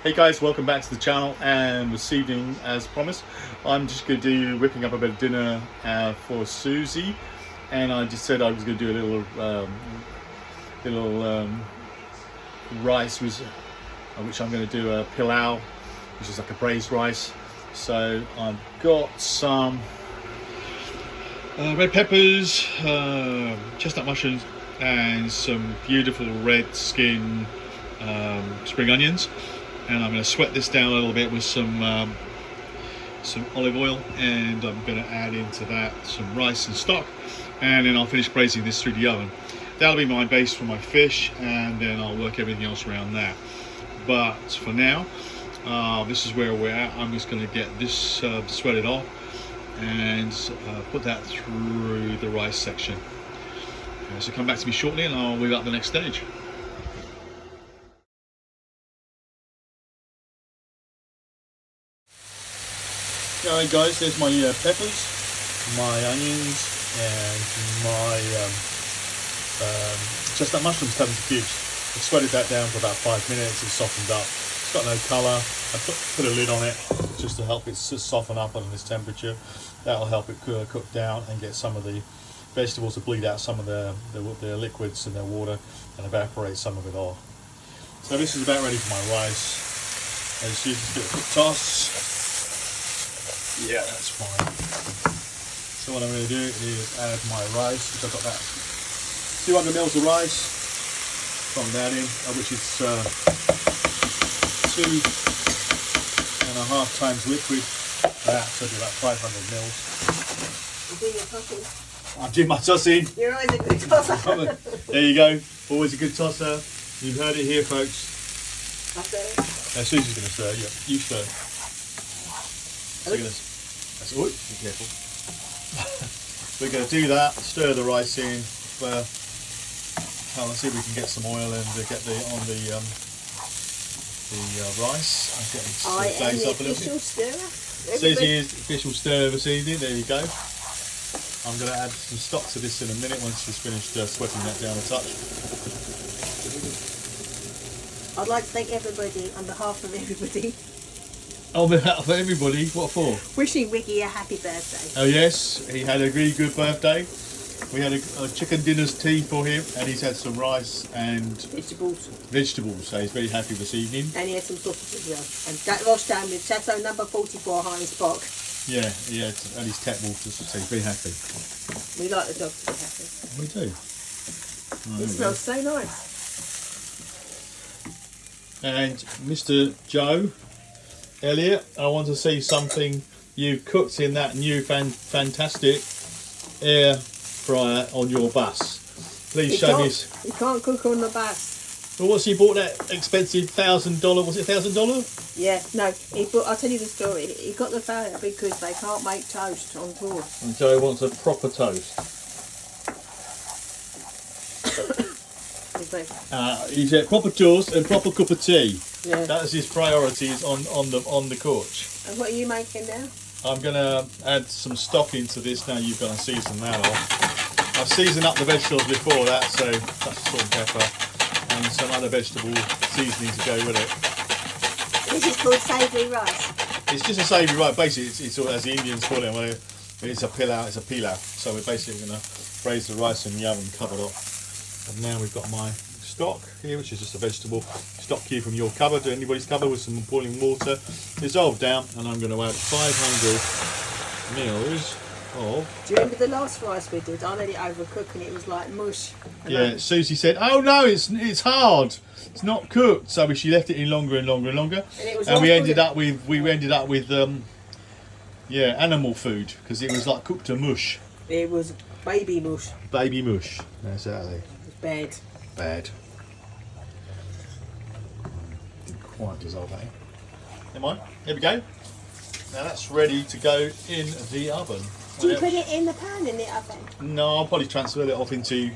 Hey guys, welcome back to the channel, and this evening, as promised, I'm just going to do whipping up a bit of dinner for Susie, and I just said I was going to do a little rice, which I'm going to do a pilau, which is like a braised rice. So I've got some red peppers, chestnut mushrooms, and some beautiful red skin spring onions. And I'm going to sweat this down a little bit with some olive oil, and I'm going to add into that some rice and stock, and then I'll finish braising this through the oven. That'll be my base for my fish, and then I'll work everything else around that. But for now, this is where we're at. I'm just going to get this sweated off and put that through the rice section. So come back to me shortly and I'll move up the next stage. Alright guys, there's my peppers, my onions, and my chestnut mushrooms cut into cubes. I sweated that down for about 5 minutes. It's softened up. It's got no colour. I put a lid on it just to help it soften up under this temperature. That'll help it cook down and get some of the vegetables to bleed out some of the liquids in their water and evaporate some of it off. So this is about ready for my rice. As you just give it a quick toss. Yeah, that's fine. So what I'm going to do is add my rice, which I've got about 200 mils of rice. From that in, which is 2.5 times liquid. That's about 500 mils. I'm doing my tossing. You're always a good tosser. There you go. Always a good tosser. You've heard it here, folks. I stir. Susie's going to stir. Yeah, you stir. That's all. Be careful. We're going to do that. Stir the rice in. Let's see if we can get some oil and get the rice. I'm getting I am the up a little official bit. stirrer. Susie is the official stirrer this evening. There you go. I'm going to add some stock to this in a minute once she's finished sweating that down a touch. I'd like to thank everybody on behalf of everybody. On behalf of everybody, what for? Wishing Ricky a happy birthday. Oh yes, he had a really good birthday. We had a chicken dinner's tea for him, and he's had some rice and vegetables. So he's very happy this evening. And he had some sausage as well. And that washed down with Chateau number 44 Heinz Bock. Yeah, and his tap waters, so he's very happy. We like the dog to be happy. We do. It smells so nice. And Mr. Joe Elliot, I want to see something you cooked in that new fantastic air fryer on your bus. Please show me. You can't cook on the bus. Well, what's he bought that expensive $1,000? Was it $1,000? Yeah, no. I'll tell you the story. He got the failure because they can't make toast on board. And Joe wants a proper toast. He said proper toast and proper cup of tea. Yeah. That's his priorities on the couch. And what are you making now? I'm going to add some stock into this now. You've got to season that off. I've seasoned up the vegetables before that, so that's salt and pepper and some other vegetable seasoning to go with it. This is called savoury rice. It's just a savoury rice. Basically, it's as the Indians call it. When it's a pilau. It's a pilau. So we're basically going to braise the rice in the oven, covered off. And now we've got my stock here, which is just a vegetable stock cube from your cupboard, anybody's cupboard, with some boiling water, dissolved down, and I'm going to add 500 mils of. Do you remember the last rice we did? I let it overcook and it was like mush. Yeah, Susie said, "Oh no, it's hard. It's not cooked." So she left it in longer and longer and longer, and we ended up with animal food because it was like cooked to mush. It was baby mush. Baby mush. Exactly. Bad. Didn't quite dissolve that in. Never mind. Here we go. Now that's ready to go in the oven. Do you put it in the pan in the oven? No, I'll probably transfer it off into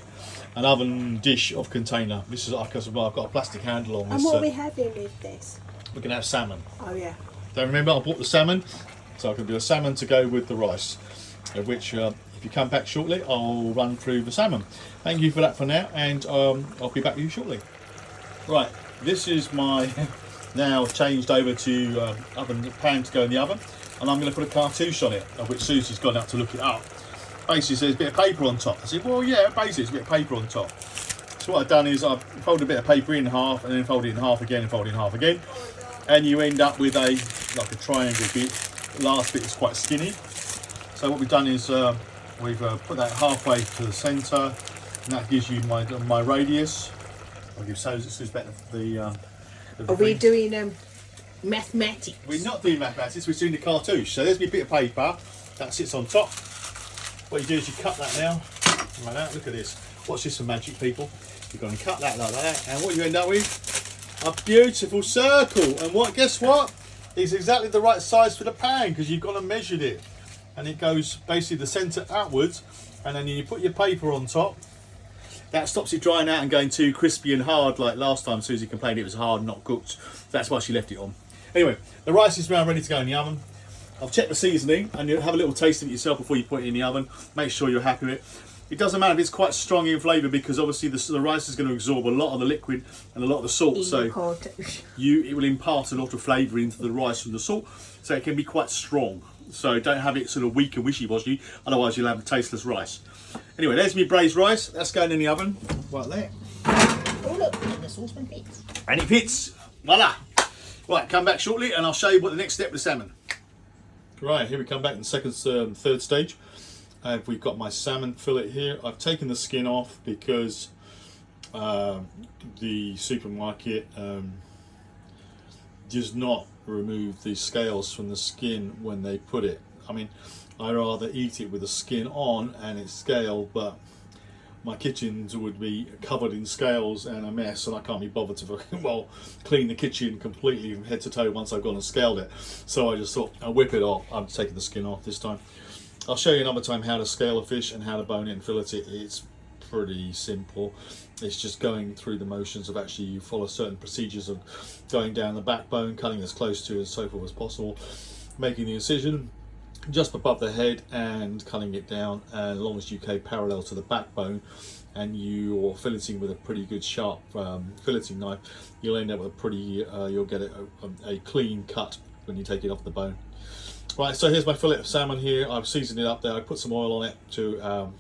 an oven dish or container. This is because I've got a plastic handle on this. And what are we having with this? We're going to have salmon. Oh yeah. Don't remember I bought the salmon, so I can do a salmon to go with the rice, of which if you come back shortly, I'll run through the salmon. Thank you for that for now, and I'll be back with you shortly. Right, this is my Now I've changed over to pan to go in the oven, and I'm going to put a cartouche on it, of which Susie's gone out to look it up. Basically says a bit of paper on top. I said, well, yeah, basically it's a bit of paper on top. So what I've done is I've folded a bit of paper in half, and then fold it in half again, and fold it in half again, and you end up with like a triangle bit. The last bit is quite skinny. So what we've done is we've put that halfway to the centre, and that gives you my radius. I'll give Susie back the Are we doing mathematics? We're not doing mathematics, we're doing the cartouche. So there's my bit of paper that sits on top. What you do is you cut that now, like that. Look at this. Watch this for magic, people. You're going to cut that like that, and what you end up with, a beautiful circle. And guess what? It's exactly the right size for the pan, because you've got to measure it. And it goes basically the centre outwards, and then you put your paper on top. That stops it drying out and going too crispy and hard like last time Susie complained it was hard, not cooked. That's why she left it on. Anyway, the rice is now ready to go in the oven. I've checked the seasoning, and you'll have a little taste of it yourself before you put it in the oven. Make sure you're happy with it. It doesn't matter if it's quite strong in flavour, because obviously the rice is going to absorb a lot of the liquid and a lot of the salt. So it will impart a lot of flavour into the rice from the salt. So it can be quite strong. So don't have it sort of weak and wishy-washy, otherwise you'll have a tasteless rice. Anyway, there's my braised rice. That's going in the oven. Right there. Oh look, and the saucepan fits. And it fits. Voila. Right, come back shortly and I'll show you what the next step with the salmon. Right, here we come back in the third stage. We've got my salmon fillet here. I've taken the skin off because the supermarket does not remove the scales from the skin when they put it. I mean, I rather eat it with the skin on and it's scaled, but my kitchens would be covered in scales and a mess, and I can't be bothered to clean the kitchen completely from head to toe once I've gone and scaled it. So I just thought I'll whip it off. I'm taking the skin off this time. I'll show you another time how to scale a fish and how to bone it and fillet it. It's pretty simple. It's just going through the motions of actually you follow certain procedures of going down the backbone, cutting as close to as so forth as possible, making the incision just above the head and cutting it down, and as long as you go parallel to the backbone and you're filleting with a pretty good sharp filleting knife, you'll end up with a pretty you'll get a clean cut when you take it off the bone. Right, so here's my fillet of salmon here. I've seasoned it up there. I put some oil on it to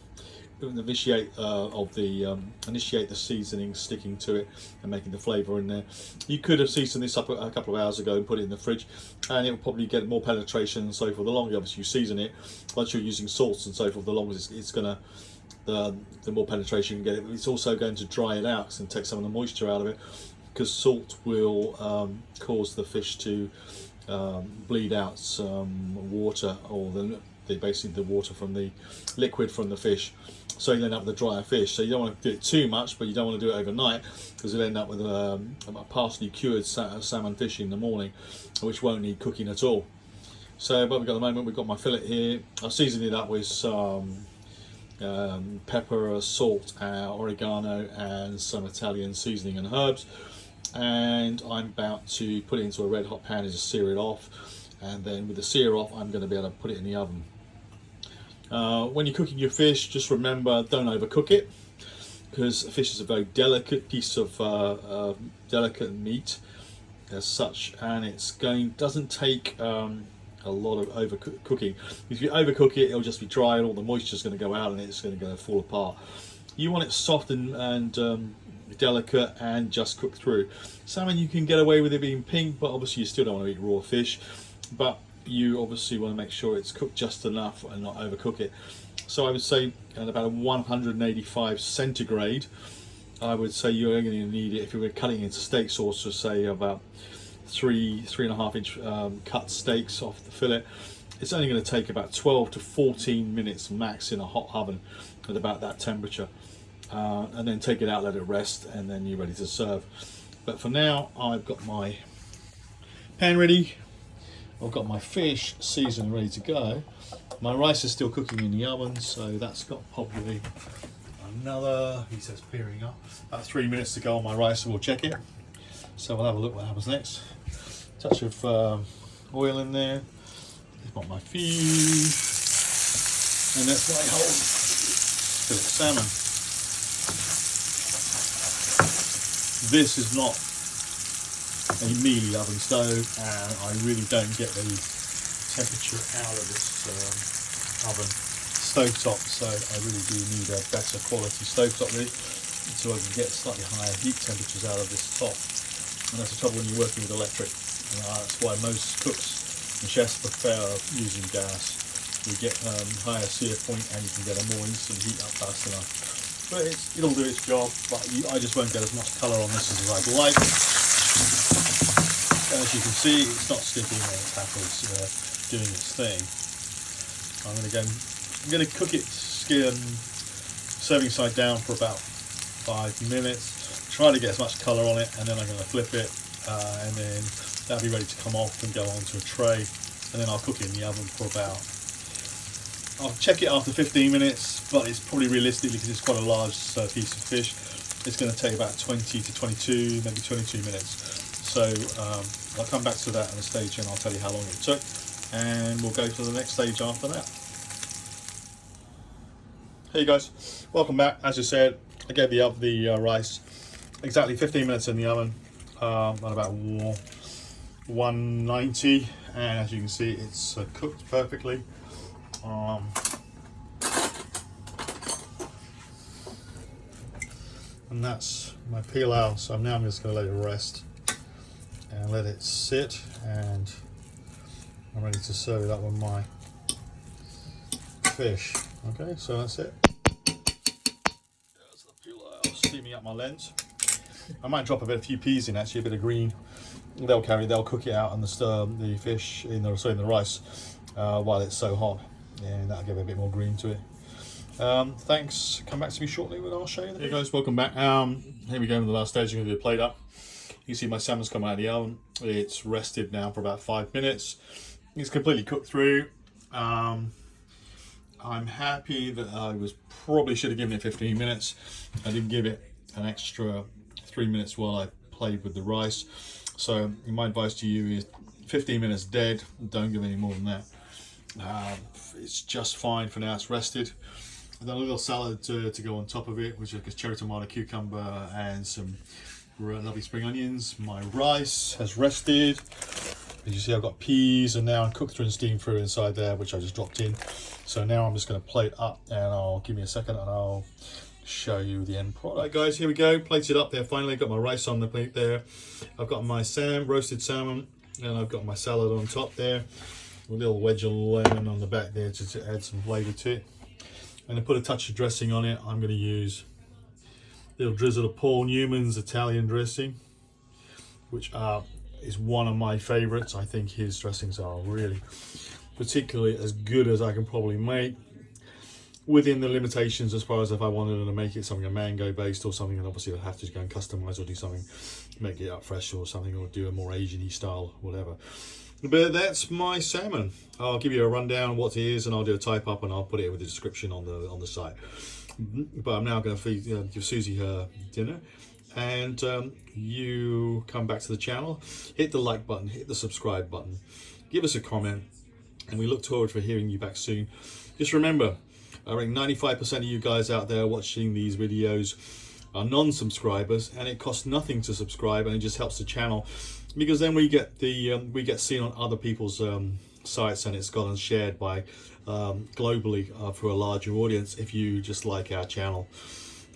initiate the seasoning sticking to it and making the flavour in there. You could have seasoned this up a couple of hours ago and put it in the fridge, and it will probably get more penetration and so forth. The longer obviously you season it, once you're using salts and so forth, the longer it's gonna the more penetration you get. It's also going to dry it out and take some of the moisture out of it, because salt will cause the fish to bleed out some water, or basically the water from the liquid from the fish, so you end up with a drier fish. So you don't want to do it too much, but you don't want to do it overnight, because you'll end up with a partially cured salmon fish in the morning, which won't need cooking at all. So what we've got at the moment, we've got my fillet here. I've seasoned it up with some pepper, salt, oregano and some Italian seasoning and herbs, and I'm about to put it into a red hot pan and just sear it off, and then with the sear off I'm going to be able to put it in the oven. When you're cooking your fish, just remember, don't overcook it, because fish is a very delicate piece of delicate meat as such, and doesn't take a lot of overcooking. If you overcook it, it'll just be dry and all the moisture is going to go out and it's going to fall apart. You want it soft and delicate and just cooked through. Salmon, you can get away with it being pink, but obviously you still don't want to eat raw fish, but you obviously want to make sure it's cooked just enough and not overcook it. So I would say at about 185 centigrade, I would say you're only going to need it, if you were cutting into steak sauce, to say about 3.5 inch cut steaks off the fillet. It's only going to take about 12 to 14 minutes max in a hot oven at about that temperature. And then take it out, let it rest, and then you're ready to serve. But for now, I've got my pan ready, I've got my fish seasoned ready to go. My rice is still cooking in the oven, so that's got probably another, he says peering up, about 3 minutes to go on my rice, so we'll check it. So we'll have a look what happens next. Touch of oil in there. I've got my fish, and that's my whole fillet of salmon. This is not a mealy oven stove, and I really don't get the temperature out of this oven stovetop, so I really do need a better quality stovetop really, so I can get slightly higher heat temperatures out of this top. And that's the trouble when you're working with electric. That's why most cooks and chefs prefer using gas. You get higher sear point and you can get a more instant heat up fast enough. But it'll do its job, but I just won't get as much colour on this as I'd like. As you can see, it's not sticking there, it's happily doing its thing. I'm going to cook it serving side down for about 5 minutes. Try to get as much colour on it, and then I'm going to flip it, and then that'll be ready to come off and go onto a tray. And then I'll cook it in the oven for I'll check it after 15 minutes, but it's probably realistically, because it's quite a large piece of fish, it's going to take about 20 to 22, maybe 22 minutes. So I'll come back to that at a stage and I'll tell you how long it took, and we'll go to the next stage after that. Hey guys, welcome back. As I said, I gave the rice exactly 15 minutes in the oven at about 190, and as you can see, it's cooked perfectly. And that's my peel out, so now I'm just going to let it rest and let it sit, and I'm ready to serve it up with my fish. Okay, so that's it. There's the peel out, steaming up my lens. I might drop a few peas in, actually, a bit of green. They'll cook it out and the fish in the rice while it's so hot, and that'll give it a bit more green to it. Thanks. Come back to me shortly and I'll show you. Hey guys, welcome back. Here we go in the last stage. I'm going to do a plate up. You can see my salmon's come out of the oven. It's rested now for about 5 minutes. It's completely cooked through. I'm happy that I probably should have given it 15 minutes. I didn't give it an extra 3 minutes while I played with the rice. So my advice to you is 15 minutes dead. Don't give any more than that. It's just fine for now. It's rested. I've done a little salad to go on top of it, which is cherry tomato, cucumber, and some lovely spring onions. My rice has rested. As you see, I've got peas, and now I'm cooked through and steamed through inside there, which I just dropped in. So now I'm just going to plate up, and I'll give me a second, and I'll show you the end product. Right, guys, here we go. Plated up there. Finally, got my rice on the plate there. I've got my roasted salmon, and I've got my salad on top there. A little wedge of lemon on the back there to add some flavour to it. And to put a touch of dressing on it, I'm going to use a little drizzle of Paul Newman's Italian dressing, which is one of my favourites. I think his dressings are really particularly as good as I can probably make, within the limitations as far as if I wanted to make it something mango based or something, and obviously I'd have to go and customise or do something, make it up fresh or something, or do a more Asian-y style, whatever. But that's my salmon. I'll give you a rundown of what it is, and I'll do a type up and I'll put it with the description on the site. But I'm now going to give Susie her dinner, and you come back to the channel, hit the like button, hit the subscribe button, give us a comment, and we look forward for hearing you back soon. Just remember, I think 95% of you guys out there watching these videos are non-subscribers, and it costs nothing to subscribe, and it just helps the channel, because then we get seen on other people's sites, and it's gotten shared by globally for a larger audience if you just like our channel.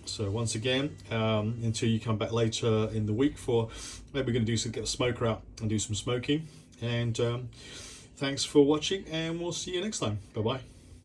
So once again, until you come back later in the week for maybe we're going to get a smoker out and do some smoking, and thanks for watching, and we'll see you next time. Bye bye.